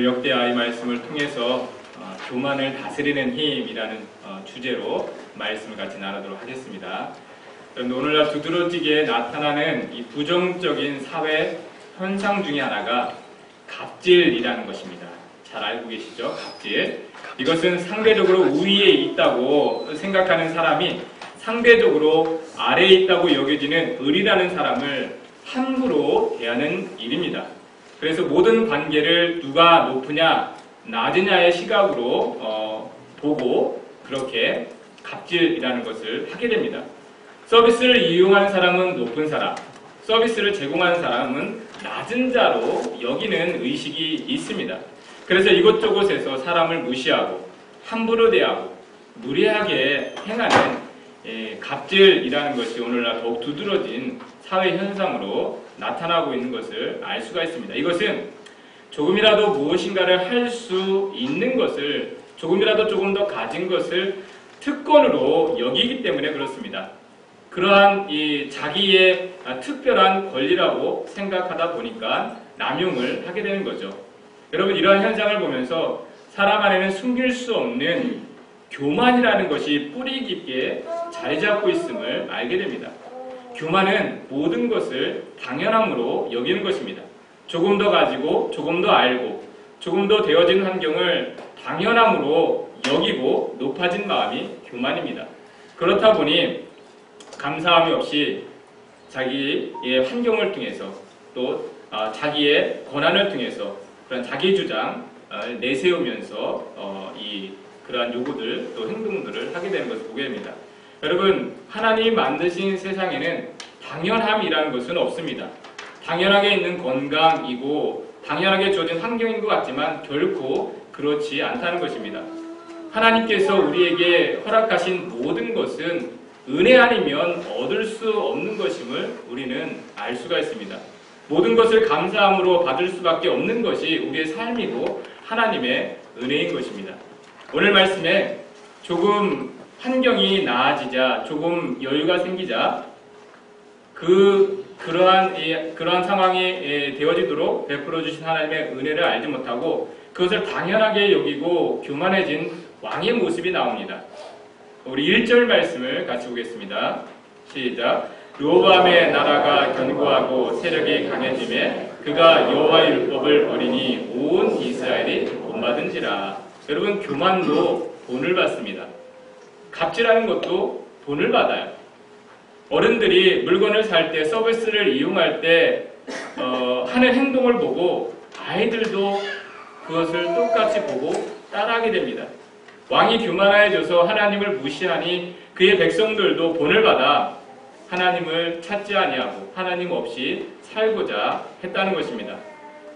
역대하의 말씀을 통해서 교만을 다스리는 힘이라는 주제로 말씀을 같이 나누도록 하겠습니다. 오늘날 두드러지게 나타나는 이 부정적인 사회 현상 중에 하나가 갑질이라는 것입니다. 잘 알고 계시죠? 갑질. 이것은 상대적으로 우위에 있다고 생각하는 사람이 상대적으로 아래에 있다고 여겨지는 을이라는 사람을 함부로 대하는 일입니다. 그래서 모든 관계를 누가 높으냐 낮으냐의 시각으로 보고 그렇게 갑질이라는 것을 하게 됩니다. 서비스를 이용하는 사람은 높은 사람, 서비스를 제공하는 사람은 낮은 자로 여기는 의식이 있습니다. 그래서 이곳저곳에서 사람을 무시하고 함부로 대하고 무례하게 행하는 갑질이라는 것이 오늘날 더욱 두드러진 사회 현상으로 나타나고 있는 것을 알 수가 있습니다. 이것은 조금이라도 무엇인가를 할 수 있는 것을 조금이라도 조금 더 가진 것을 특권으로 여기기 때문에 그렇습니다. 그러한 이 자기의 특별한 권리라고 생각하다 보니까 남용을 하게 되는 거죠. 여러분, 이러한 현상을 보면서 사람 안에는 숨길 수 없는 교만이라는 것이 뿌리 깊게 자리 잡고 있음을 알게 됩니다. 교만은 모든 것을 당연함으로 여기는 것입니다. 조금 더 가지고 조금 더 알고 조금 더 되어진 환경을 당연함으로 여기고 높아진 마음이 교만입니다. 그렇다 보니 감사함이 없이 자기의 환경을 통해서 또 자기의 권한을 통해서 그런 자기 주장을 내세우면서 그러한 요구들 또 행동들을 하게 되는 것을 보게 됩니다. 여러분, 하나님이 만드신 세상에는 당연함이라는 것은 없습니다. 당연하게 있는 건강이고 당연하게 주어진 환경인 것 같지만 결코 그렇지 않다는 것입니다. 하나님께서 우리에게 허락하신 모든 것은 은혜 아니면 얻을 수 없는 것임을 우리는 알 수가 있습니다. 모든 것을 감사함으로 받을 수밖에 없는 것이 우리의 삶이고 하나님의 은혜인 것입니다. 오늘 말씀에 조금 환경이 나아지자, 조금 여유가 생기자 그러한 상황이 되어지도록 베풀어 주신 하나님의 은혜를 알지 못하고 그것을 당연하게 여기고 교만해진 왕의 모습이 나옵니다. 우리 1절 말씀을 같이 보겠습니다. 시작. 르호보암의 나라가 견고하고 세력이 강해지매 그가 여호와의 율법을 어리니 온 이스라엘이 본받은지라. 여러분, 교만도 본을 받습니다. 갑질하는 것도 본을 받아요. 어른들이 물건을 살 때, 서비스를 이용할 때 하는 행동을 보고 아이들도 그것을 똑같이 보고 따라하게 됩니다. 왕이 교만해져서 하나님을 무시하니 그의 백성들도 본을 받아 하나님을 찾지 아니하고 하나님 없이 살고자 했다는 것입니다.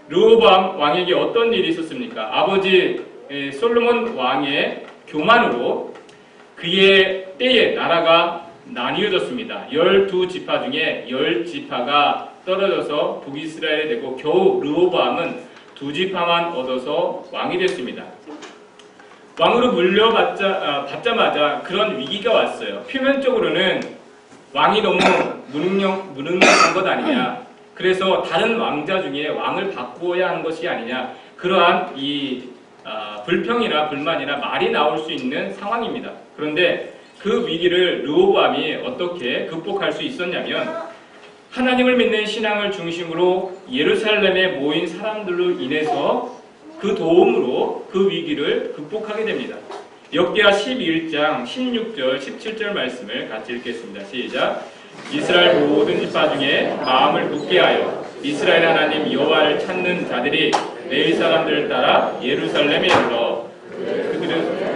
르호보암 왕에게 어떤 일이 있었습니까? 아버지 솔로몬 왕의 교만으로 그의 때에 나라가 나뉘어졌습니다. 12지파 중에 10지파가 떨어져서 북이스라엘이 되고 겨우 르호보암은 2지파만 얻어서 왕이 됐습니다. 왕으로 물려받자마자 그런 위기가 왔어요. 표면적으로는 왕이 너무 무능력한 것 아니냐. 그래서 다른 왕자 중에 왕을 바꾸어야 하는 것이 아니냐. 그러한 불평이나 불만이나 말이 나올 수 있는 상황입니다. 그런데 그 위기를 르호보암이 어떻게 극복할 수 있었냐면 하나님을 믿는 신앙을 중심으로 예루살렘에 모인 사람들로 인해서 그 도움으로 그 위기를 극복하게 됩니다. 역대하 11장 16절 17절 말씀을 같이 읽겠습니다. 시작. 이스라엘 모든 지파 중에 마음을 굳게 하여 이스라엘 하나님 여호와를 찾는 자들이 레위 사람들을 따라 예루살렘에 이르러 그들은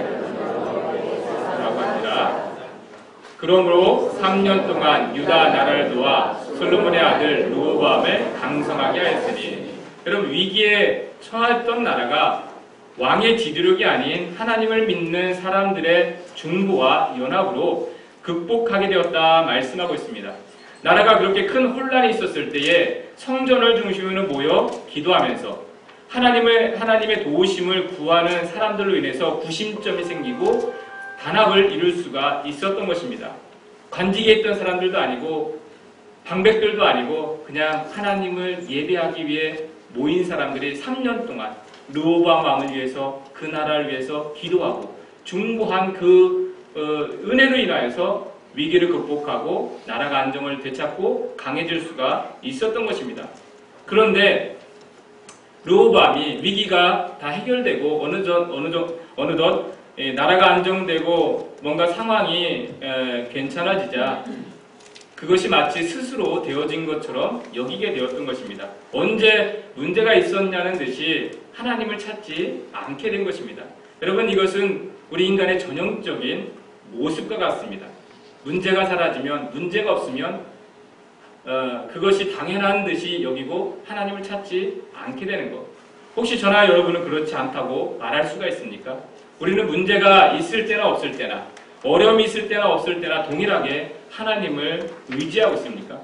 라고 합니다. 그러므로 3년 동안 유다 나라를 도와 솔로몬의 아들 르호보암을 강성하게 하였으니. 여러분, 위기에 처했던 나라가 왕의 지도력이 아닌 하나님을 믿는 사람들의 중보와 연합으로 극복하게 되었다 말씀하고 있습니다. 나라가 그렇게 큰 혼란이 있었을 때에 성전을 중심으로 모여 기도하면서 하나님의 도우심을 구하는 사람들로 인해서 구심점이 생기고 단합을 이룰 수가 있었던 것입니다. 관직에 있던 사람들도 아니고 방백들도 아니고 그냥 하나님을 예배하기 위해 모인 사람들이 3년 동안 르호보암 왕을 위해서 그 나라를 위해서 기도하고 중보한 그 은혜로 인하여서 위기를 극복하고 나라가 안정을 되찾고 강해질 수가 있었던 것입니다. 그런데 르호보암이 위기가 다 해결되고 어느덧 나라가 안정되고 뭔가 상황이 괜찮아지자 그것이 마치 스스로 되어진 것처럼 여기게 되었던 것입니다. 언제 문제가 있었냐는 듯이 하나님을 찾지 않게 된 것입니다. 여러분, 이것은 우리 인간의 전형적인 모습과 같습니다. 문제가 사라지면, 문제가 없으면 그것이 당연한 듯이 여기고 하나님을 찾지 않게 되는 것. 혹시 저나 여러분은 그렇지 않다고 말할 수가 있습니까? 우리는 문제가 있을 때나 없을 때나, 어려움이 있을 때나 없을 때나 동일하게 하나님을 의지하고 있습니까?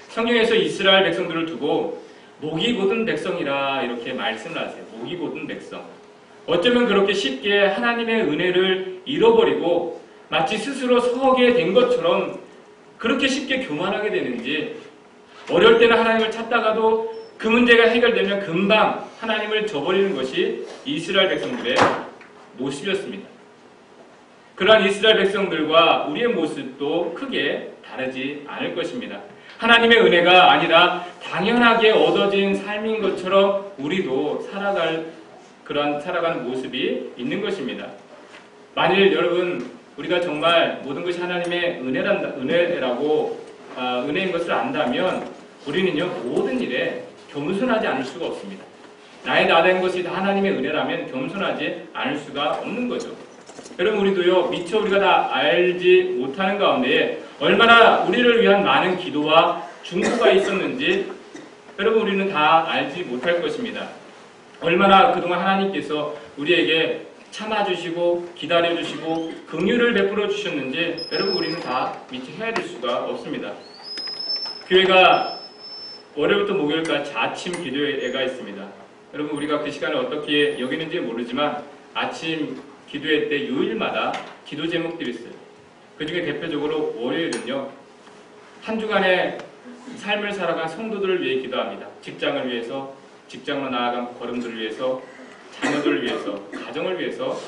성경에서 이스라엘 백성들을 두고 목이 곧은 백성이라 이렇게 말씀을 하세요. 목이 곧은 백성. 어쩌면 그렇게 쉽게 하나님의 은혜를 잃어버리고 마치 스스로 서게 된 것처럼 그렇게 쉽게 교만하게 되는지, 어려울 때는 하나님을 찾다가도 그 문제가 해결되면 금방 하나님을 저버리는 것이 이스라엘 백성들의 모습이었습니다. 그러한 이스라엘 백성들과 우리의 모습도 크게 다르지 않을 것입니다. 하나님의 은혜가 아니라 당연하게 얻어진 삶인 것처럼 우리도 살아가는 모습이 있는 것입니다. 만일 여러분, 우리가 정말 모든 것이 하나님의 은혜인 것을 안다면 우리는요, 모든 일에 겸손하지 않을 수가 없습니다. 나의 나된 것이 다 하나님의 은혜라면 겸손하지 않을 수가 없는 거죠. 여러분, 우리도요, 미처 우리가 다 알지 못하는 가운데 얼마나 우리를 위한 많은 기도와 중보가 있었는지 여러분, 우리는 다 알지 못할 것입니다. 얼마나 그동안 하나님께서 우리에게 참아주시고 기다려주시고 긍휼을 베풀어 주셨는지 여러분, 우리는 다 미처 헤아릴 수가 없습니다. 교회가 월요일부터 목요일까지 아침 기도회가 있습니다. 여러분, 우리가 그 시간을 어떻게 여기는지 모르지만 아침 기도회 때 요일마다 기도 제목들이 있어요. 그 중에 대표적으로 월요일은요, 한 주간의 삶을 살아간 성도들을 위해 기도합니다. 직장을 위해서, 직장으로 나아간 걸음들을 위해서, 자녀들을 위해서, 가정을 위해서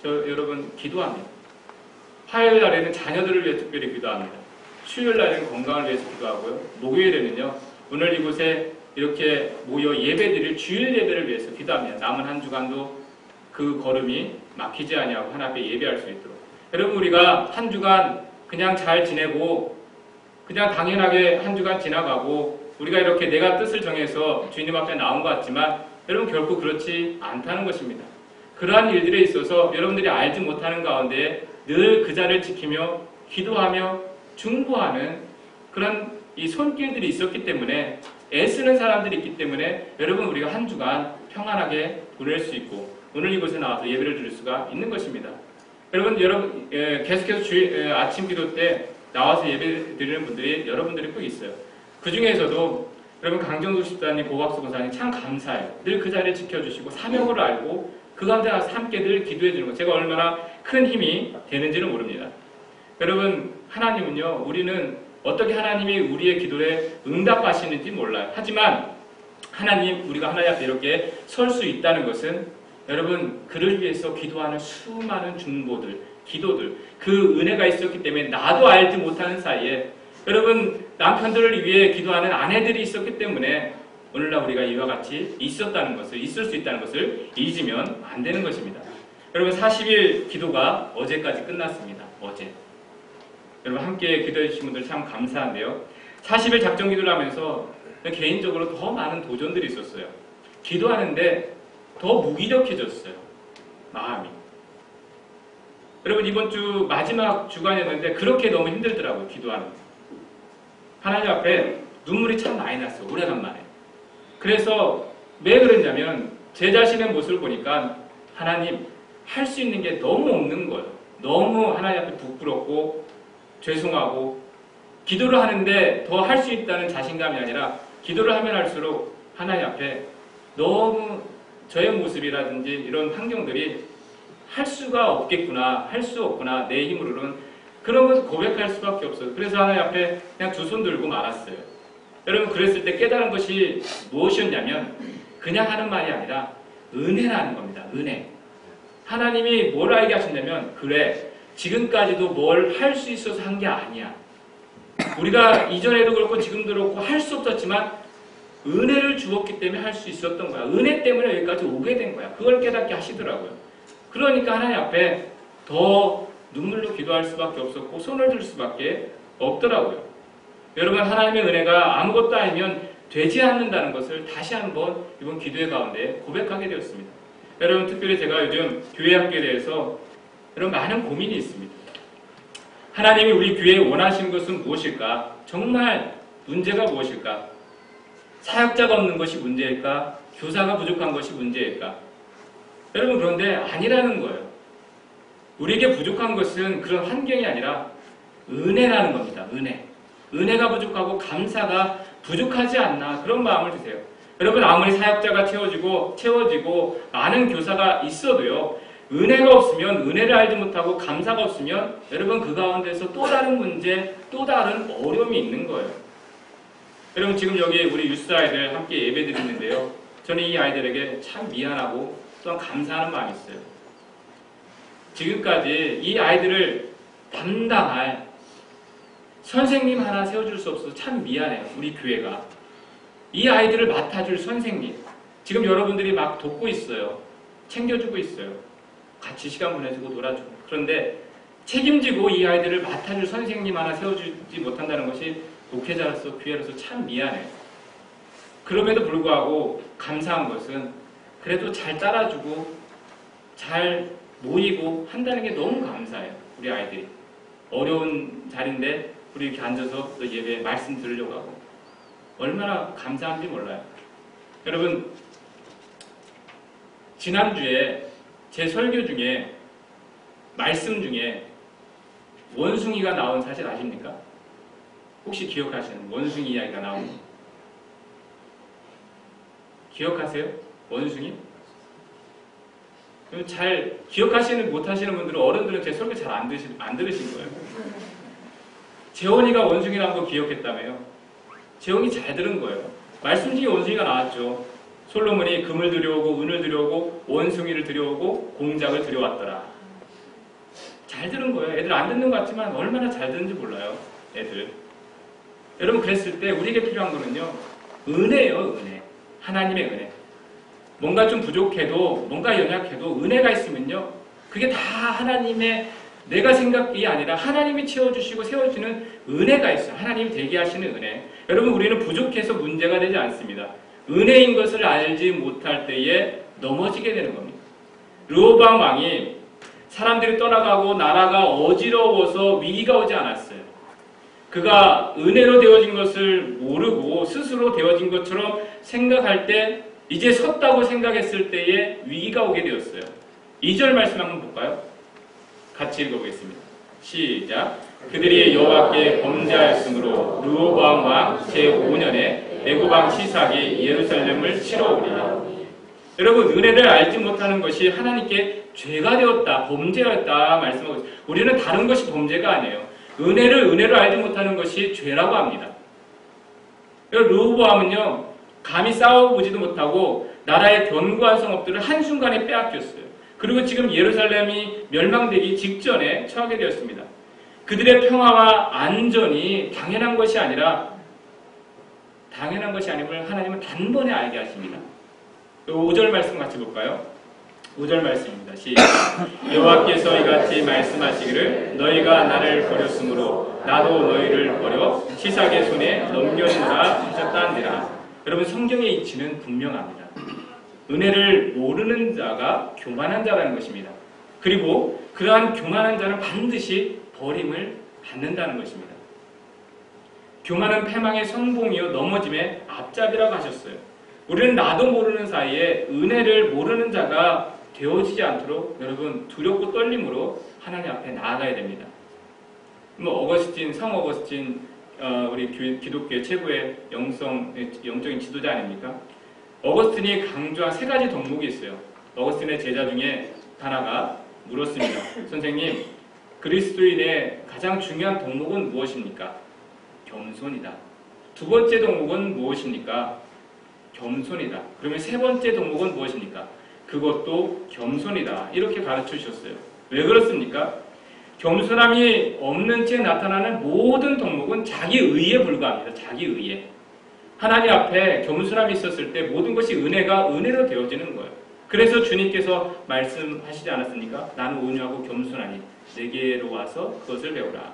여러분 기도합니다. 화요일 날에는 자녀들을 위해 특별히 기도합니다. 수요일 날에는 건강을 위해서 기도하고요. 목요일에는요, 오늘 이곳에 이렇게 모여 예배드릴 주일 예배를 위해서 기도합니다. 남은 한 주간도 그 걸음이 막히지 아니하고 하나님 앞에 예배할 수 있도록. 여러분, 우리가 한 주간 그냥 잘 지내고 그냥 당연하게 한 주간 지나가고 우리가 이렇게 내가 뜻을 정해서 주님 앞에 나온 것 같지만 여러분, 결코 그렇지 않다는 것입니다. 그러한 일들에 있어서 여러분들이 알지 못하는 가운데 늘 그 자리를 지키며 기도하며 중보하는 그런 이 손길들이 있었기 때문에, 애쓰는 사람들이 있기 때문에 여러분, 우리가 한 주간 평안하게 보낼 수 있고 오늘 이곳에 나와서 예배를 드릴 수가 있는 것입니다. 여러분 계속해서 아침 기도 때 나와서 예배 드리는 분들이 여러분들이 꼭 있어요. 그 중에서도 여러분, 강정수 집사님, 고박수 권사님 참 감사해요. 늘 그 자리를 지켜주시고 사명을 알고 그 가운데 함께 늘 기도해 주는 것, 제가 얼마나 큰 힘이 되는지는 모릅니다. 여러분, 하나님은요, 우리는 어떻게 하나님이 우리의 기도에 응답하시는지 몰라요. 하지만 하나님, 우리가 하나님 앞에 이렇게 설 수 있다는 것은 여러분, 그를 위해서 기도하는 수많은 중보들, 기도들, 그 은혜가 있었기 때문에 나도 알지 못하는 사이에 여러분, 남편들을 위해 기도하는 아내들이 있었기 때문에 오늘날 우리가 이와 같이 있을 수 있다는 것을 잊으면 안 되는 것입니다. 여러분, 40일 기도가 어제까지 끝났습니다. 어제. 여러분, 함께 기도해 주신 분들 참 감사한데요. 40일 작정 기도를 하면서 개인적으로 더 많은 도전들이 있었어요. 기도하는데 더 무기력해졌어요. 마음이. 여러분, 이번 주 마지막 주간이었는데 그렇게 너무 힘들더라고요. 기도하는 거. 하나님 앞에 눈물이 참 많이 났어요. 오래간만에. 그래서 왜 그랬냐면 제 자신의 모습을 보니까 하나님, 할 수 있는 게 너무 없는 거예요. 너무 하나님 앞에 부끄럽고 죄송하고, 기도를 하는데 더 할 수 있다는 자신감이 아니라 기도를 하면 할수록 하나님 앞에 너무 저의 모습이라든지 이런 환경들이 할 수가 없겠구나, 할 수 없구나, 내 힘으로는 그런 것 고백할 수밖에 없어요. 그래서 하나님 앞에 그냥 두 손 들고 말았어요. 여러분, 그랬을 때 깨달은 것이 무엇이었냐면 그냥 하는 말이 아니라 은혜라는 겁니다. 은혜. 하나님이 뭘 알게 하셨냐면 그래 지금까지도 뭘 할 수 있어서 한 게 아니야. 우리가 이전에도 그렇고 지금도 그렇고 할 수 없었지만 은혜를 주었기 때문에 할 수 있었던 거야. 은혜 때문에 여기까지 오게 된 거야. 그걸 깨닫게 하시더라고요. 그러니까 하나님 앞에 더 눈물로 기도할 수밖에 없었고 손을 들 수밖에 없더라고요. 여러분 하나님의 은혜가 아무것도 아니면 되지 않는다는 것을 다시 한번 이번 기도의 가운데 고백하게 되었습니다. 여러분 특별히 제가 요즘 교회 학교에 대해서 여러분 많은 고민이 있습니다. 하나님이 우리 교회에 원하시는 것은 무엇일까? 정말 문제가 무엇일까? 사역자가 없는 것이 문제일까? 교사가 부족한 것이 문제일까? 여러분 그런데 아니라는 거예요. 우리에게 부족한 것은 그런 환경이 아니라 은혜라는 겁니다. 은혜. 은혜가 부족하고 감사가 부족하지 않나 그런 마음을 드세요. 여러분 아무리 사역자가 채워지고 많은 교사가 있어도요. 은혜가 없으면 은혜를 알지 못하고 감사가 없으면 여러분 그 가운데서 또 다른 문제, 또 다른 어려움이 있는 거예요. 여러분 지금 여기 우리 유스 아이들 함께 예배 드리는데요. 저는 이 아이들에게 참 미안하고 또한 감사하는 마음이 있어요. 지금까지 이 아이들을 담당할 선생님 하나 세워줄 수 없어서 참 미안해요. 우리 교회가. 이 아이들을 맡아줄 선생님. 지금 여러분들이 막 돕고 있어요. 챙겨주고 있어요. 같이 시간 보내주고 놀아주고. 그런데 책임지고 이 아이들을 맡아줄 선생님 하나 세워주지 못한다는 것이 목회자로서 교회로서 참 미안해요. 그럼에도 불구하고 감사한 것은 그래도 잘 따라주고 잘 모이고 한다는 게 너무 감사해요. 우리 아이들이. 어려운 자리인데 우리 이렇게 앉아서 또 예배 말씀 들으려고 하고 얼마나 감사한지 몰라요. 여러분 지난주에 제 설교 중에 말씀 중에 원숭이가 나온 사실 아십니까? 혹시 기억하시는 원숭이 이야기가 나온 거 기억하세요? 원숭이? 잘 기억하시는 못하시는 분들은 어른들은 제 설교 잘 안 들으신 거예요. 재원이가 원숭이라는 거 기억했다며요. 재원이 잘 들은 거예요. 말씀 중에 원숭이가 나왔죠. 솔로몬이 금을 들여오고 은을 들여오고 원숭이를 들여오고 공작을 들여왔더라. 잘 들은 거예요. 애들 안 듣는 것 같지만 얼마나 잘 듣는지 몰라요. 애들. 여러분 그랬을 때 우리에게 필요한 거는요. 은혜예요. 은혜. 하나님의 은혜. 뭔가 좀 부족해도 뭔가 연약해도 은혜가 있으면요. 그게 다 하나님의 내가 생각이 아니라 하나님이 채워주시고 세워주시는 은혜가 있어요. 하나님이 되게 하시는 은혜. 여러분 우리는 부족해서 문제가 되지 않습니다. 은혜인 것을 알지 못할 때에 넘어지게 되는 겁니다. 르호보암 왕이 사람들이 떠나가고 나라가 어지러워서 위기가 오지 않았어요. 그가 은혜로 되어진 것을 모르고 스스로 되어진 것처럼 생각할 때 이제 섰다고 생각했을 때에 위기가 오게 되었어요. 2절 말씀 한번 볼까요? 같이 읽어보겠습니다. 시작. 그들이 여호와께 범죄하였으므로 르호보암 왕 제5년에 애굽왕 시삭이 예루살렘을 치러 오리라. 여러분 은혜를 알지 못하는 것이 하나님께 죄가 되었다, 범죄였다 말씀하고 있어요. 우리는 다른 것이 범죄가 아니에요. 은혜를 알지 못하는 것이 죄라고 합니다. 르호보암은요 감히 싸워보지도 못하고 나라의 견고한 성읍들을 한순간에 빼앗겼어요. 그리고 지금 예루살렘이 멸망되기 직전에 처하게 되었습니다. 그들의 평화와 안전이 당연한 것이 아님을 하나님은 단번에 알게 하십니다. 5절 말씀 같이 볼까요? 5절 말씀입니다. 시작. 여호와께서 이같이 말씀하시기를 너희가 나를 버렸으므로 나도 너희를 버려 시삭의 손에 넘겨주라 하셨다니라. 여러분 성경의 이치는 분명합니다. 은혜를 모르는 자가 교만한 자라는 것입니다. 그리고 그러한 교만한 자는 반드시 버림을 받는다는 것입니다. 교만은 패망의 선봉이요 넘어짐의 앞잡이라고 하셨어요. 우리는 나도 모르는 사이에 은혜를 모르는 자가 되어지지 않도록 여러분 두렵고 떨림으로 하나님 앞에 나아가야 됩니다. 성 어거스틴 우리 기독교의 최고의 영적인 지도자 아닙니까? 어거스틴이 강조한 3가지 덕목이 있어요. 어거스틴의 제자 중에 하나가 물었습니다. 선생님, 그리스도인의 가장 중요한 덕목은 무엇입니까? 겸손이다. 2번째 덕목은 무엇입니까? 겸손이다. 그러면 3번째 덕목은 무엇입니까? 그것도 겸손이다. 이렇게 가르쳐 주셨어요. 왜 그렇습니까? 겸손함이 없는 채 나타나는 모든 덕목은 자기 의에 불과합니다. 자기 의에. 하나님 앞에 겸손함이 있었을 때 모든 것이 은혜가 은혜로 되어지는 거예요. 그래서 주님께서 말씀하시지 않았습니까? 나는 온유하고 겸손하니 내게로 와서 그것을 배우라.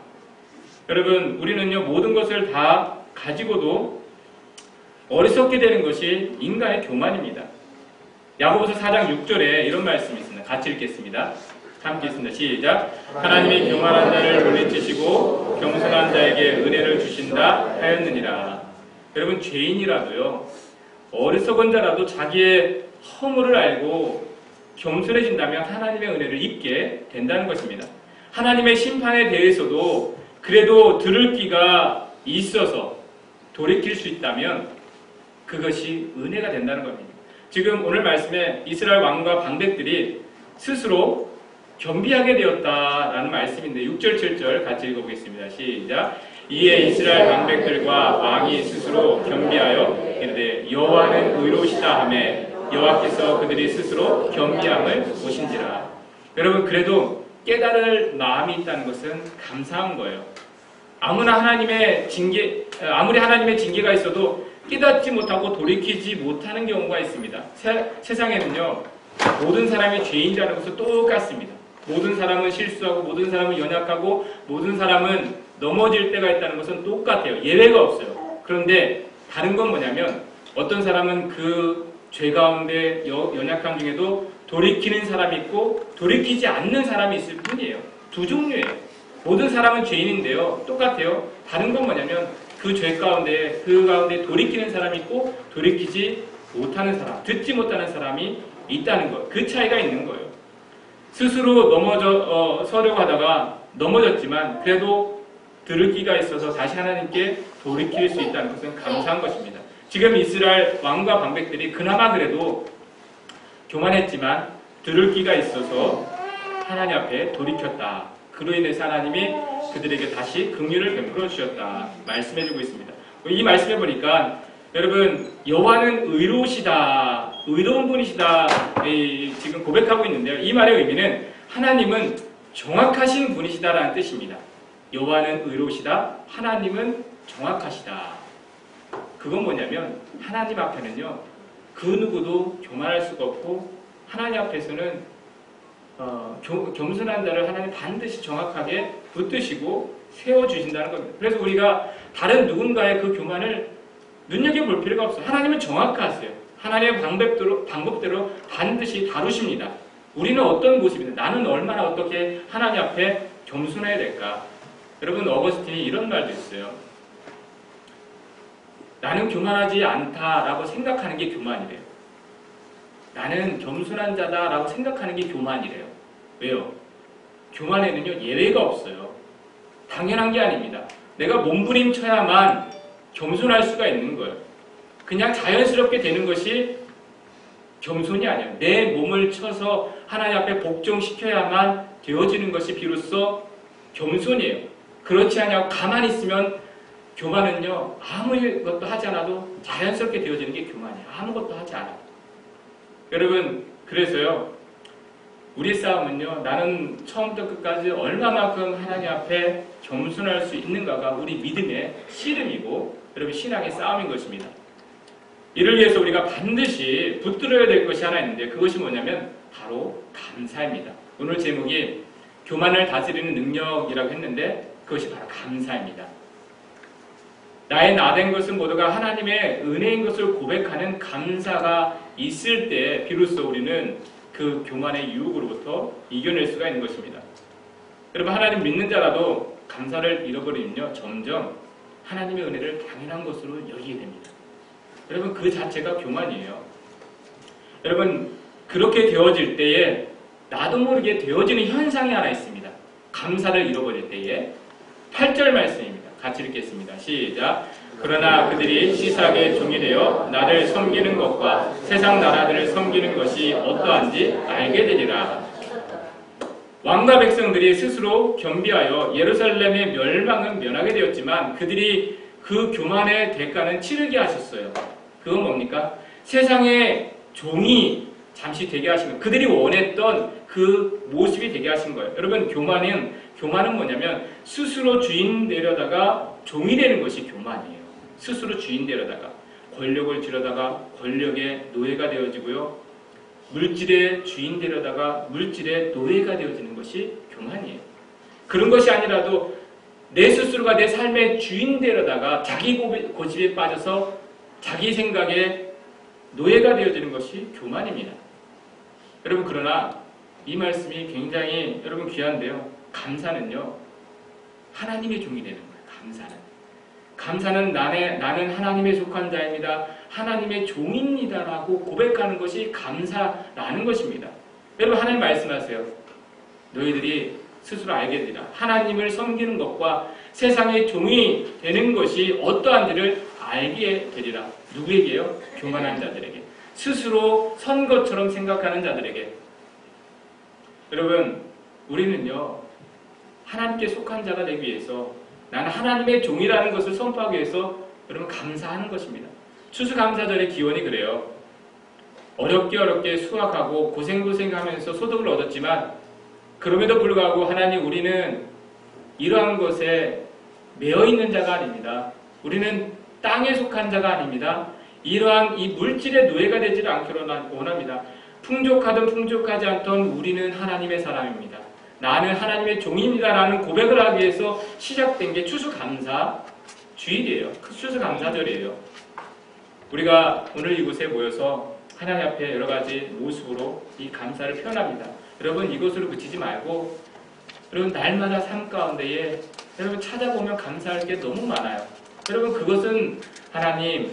여러분, 우리는요 모든 것을 다 가지고도 어리석게 되는 것이 인간의 교만입니다. 야고보서 4장 6절에 이런 말씀이 있습니다. 같이 읽겠습니다. 함께 있습니다. 시작. 하나님이 교만한 자를 물리치시고 겸손한 자에게 은혜를 주신다 하였느니라. 여러분, 죄인이라도요 어리석은 자라도 자기의 허물을 알고 겸손해진다면 하나님의 은혜를 입게 된다는 것입니다. 하나님의 심판에 대해서도 그래도 들을 기가 있어서 돌이킬 수 있다면 그것이 은혜가 된다는 겁니다. 지금 오늘 말씀에 이스라엘 왕과 방백들이 스스로 겸비하게 되었다라는 말씀인데 6절 7절 같이 읽어보겠습니다. 시작. 이에 이스라엘 방백들과 왕이 스스로 겸비하여 이르되 여호와는 의로우시다 하매 여호와께서 그들이 스스로 겸비함을 보신지라. 여러분, 그래도 깨달을 마음이 있다는 것은 감사한 거예요. 아무리 하나님의 징계가 있어도 깨닫지 못하고 돌이키지 못하는 경우가 있습니다. 세상에는요 모든 사람이 죄인이라는 것은 똑같습니다. 모든 사람은 실수하고 모든 사람은 연약하고 모든 사람은 넘어질 때가 있다는 것은 똑같아요. 예외가 없어요. 그런데 다른 건 뭐냐면 어떤 사람은 그 죄 가운데 연약함 중에도 돌이키는 사람이 있고 돌이키지 않는 사람이 있을 뿐이에요. 두 종류예요. 모든 사람은 죄인인데요. 똑같아요. 다른 건 뭐냐면 그 죄 가운데 돌이키는 사람이 있고 돌이키지 못하는 사람, 듣지 못하는 사람이 있다는 것. 그 차이가 있는 거예요. 스스로 서려고 하다가 넘어졌지만 그래도 들을 기가 있어서 다시 하나님께 돌이킬 수 있다는 것은 감사한 것입니다. 지금 이스라엘 왕과 방백들이 그나마 그래도 교만했지만 들을 기가 있어서 하나님 앞에 돌이켰다. 그로 인해서 하나님이 그들에게 다시 긍휼을 베풀어 주셨다 말씀해주고 있습니다. 이 말씀해 보니까 여러분, 여호와는 의로우시다, 의로운 분이시다 지금 고백하고 있는데요. 이 말의 의미는 하나님은 정확하신 분이시다라는 뜻입니다. 여호와는 의로우시다, 하나님은 정확하시다. 그건 뭐냐면 하나님 앞에는요 그 누구도 교만할 수가 없고 하나님 앞에서는 겸손한 자를 하나님 반드시 정확하게 붙드시고 세워주신다는 겁니다. 그래서 우리가 다른 누군가의 그 교만을 눈여겨볼 필요가 없어요. 하나님은 정확하세요. 하나님의 방법대로 반드시 다루십니다. 우리는 어떤 모습인데 나는 얼마나 어떻게 하나님 앞에 겸손해야 될까? 여러분, 어거스틴이 이런 말도 있어요. 나는 교만하지 않다라고 생각하는 게 교만이래요. 나는 겸손한 자다라고 생각하는 게 교만이래요. 왜요? 교만에는요 예외가 없어요. 당연한 게 아닙니다. 내가 몸부림쳐야만 겸손할 수가 있는 거예요. 그냥 자연스럽게 되는 것이 겸손이 아니에요. 내 몸을 쳐서 하나님 앞에 복종시켜야만 되어지는 것이 비로소 겸손이에요. 그렇지 않냐고 가만히 있으면 교만은요 아무것도 하지 않아도 자연스럽게 되어지는 게 교만이에요. 아무것도 하지 않아도. 여러분, 그래서요 우리의 싸움은요 나는 처음부터 끝까지 얼마만큼 하나님 앞에 겸손할 수 있는가가 우리 믿음의 씨름이고 여러분 신앙의 싸움인 것입니다. 이를 위해서 우리가 반드시 붙들어야 될 것이 하나 있는데 그것이 뭐냐면 바로 감사입니다. 오늘 제목이 교만을 다스리는 능력이라고 했는데 그것이 바로 감사입니다. 나의 나된 것은 모두가 하나님의 은혜인 것을 고백하는 감사가 있을 때 비로소 우리는 그 교만의 유혹으로부터 이겨낼 수가 있는 것입니다. 여러분, 하나님 믿는 자라도 감사를 잃어버리면요 점점 하나님의 은혜를 당연한 것으로 여기게 됩니다. 여러분, 그 자체가 교만이에요. 여러분, 그렇게 되어질 때에 나도 모르게 되어지는 현상이 하나 있습니다. 감사를 잃어버릴 때에 8절 말씀입니다. 같이 읽겠습니다. 시작. 그러나 그들이 시삭의 종이 되어 나를 섬기는 것과 세상 나라들을 섬기는 것이 어떠한지 알게 되리라. 왕과 백성들이 스스로 겸비하여 예루살렘의 멸망은 면하게 되었지만 그들이 그 교만의 대가는 치르게 하셨어요. 그건 뭡니까? 세상의 종이 잠시 되게 하신 거예요. 그들이 원했던 그 모습이 되게 하신 거예요. 여러분, 교만은 뭐냐면 스스로 주인 되려다가 종이 되는 것이 교만이에요. 스스로 주인 되려다가 권력을 쥐려다가 권력의 노예가 되어지고요. 물질의 주인 되려다가 물질의 노예가 되어지는 것이 교만이에요. 그런 것이 아니라도 내 스스로가 내 삶의 주인 되려다가 자기 고집에 빠져서 자기 생각에 노예가 되어지는 것이 교만입니다. 여러분, 그러나 이 말씀이 굉장히 여러분 귀한데요. 감사는요, 하나님의 종이 되는 거예요. 감사는 나는 하나님에 속한 자입니다. 하나님의 종입니다라고 고백하는 것이 감사라는 것입니다. 여러분, 하나님 말씀하세요. 너희들이 스스로 알게 되리라. 하나님을 섬기는 것과 세상의 종이 되는 것이 어떠한지를 알게 되리라. 누구에게요? 교만한 자들에게. 스스로 선 것처럼 생각하는 자들에게. 여러분, 우리는요, 하나님께 속한 자가 되기 위해서 나는 하나님의 종이라는 것을 선포하기 위해서 여러분 감사하는 것입니다. 추수감사절의 기원이 그래요. 어렵게 수확하고 고생하면서 소득을 얻었지만 그럼에도 불구하고 하나님, 우리는 이러한 것에 매여 있는 자가 아닙니다. 우리는 땅에 속한 자가 아닙니다. 이러한 이 물질의 노예가 되지를 않기를 원합니다. 풍족하든 풍족하지 않던 우리는 하나님의 사람입니다. 나는 하나님의 종입니다라는 고백을 하기 위해서 시작된 게 추수감사 주일이에요. 추수감사절이에요. 우리가 오늘 이곳에 모여서 하나님 앞에 여러 가지 모습으로 이 감사를 표현합니다. 여러분, 이것으로 그치지 말고 여러분, 날마다 삶 가운데에 여러분 찾아보면 감사할 게 너무 많아요. 여러분, 그것은 하나님,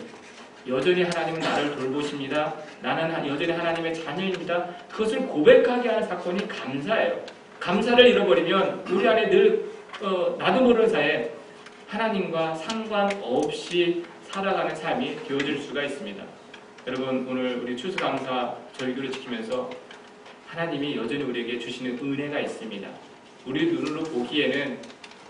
여전히 하나님은 나를 돌보십니다. 나는 여전히 하나님의 자녀입니다. 그것을 고백하게 하는 사건이 감사예요. 감사를 잃어버리면 우리 안에 늘 나도 모르는 사이에 하나님과 상관없이 살아가는 삶이 되어질 수가 있습니다. 여러분, 오늘 우리 추수감사 절기를 지키면서 하나님이 여전히 우리에게 주시는 은혜가 있습니다. 우리 눈으로 보기에는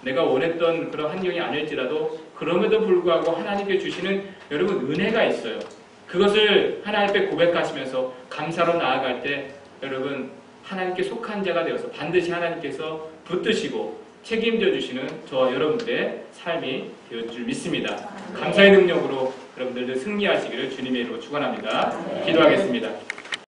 내가 원했던 그런 환경이 아닐지라도 그럼에도 불구하고 하나님께 주시는 여러분 은혜가 있어요. 그것을 하나님 앞에 고백하시면서 감사로 나아갈 때 여러분, 하나님께 속한 자가 되어서 반드시 하나님께서 붙드시고 책임져 주시는 저와 여러분들의 삶이 되어질 줄 믿습니다. 감사의 능력으로 여러분들도 승리하시기를 주님의 이름으로 축원합니다. 기도하겠습니다.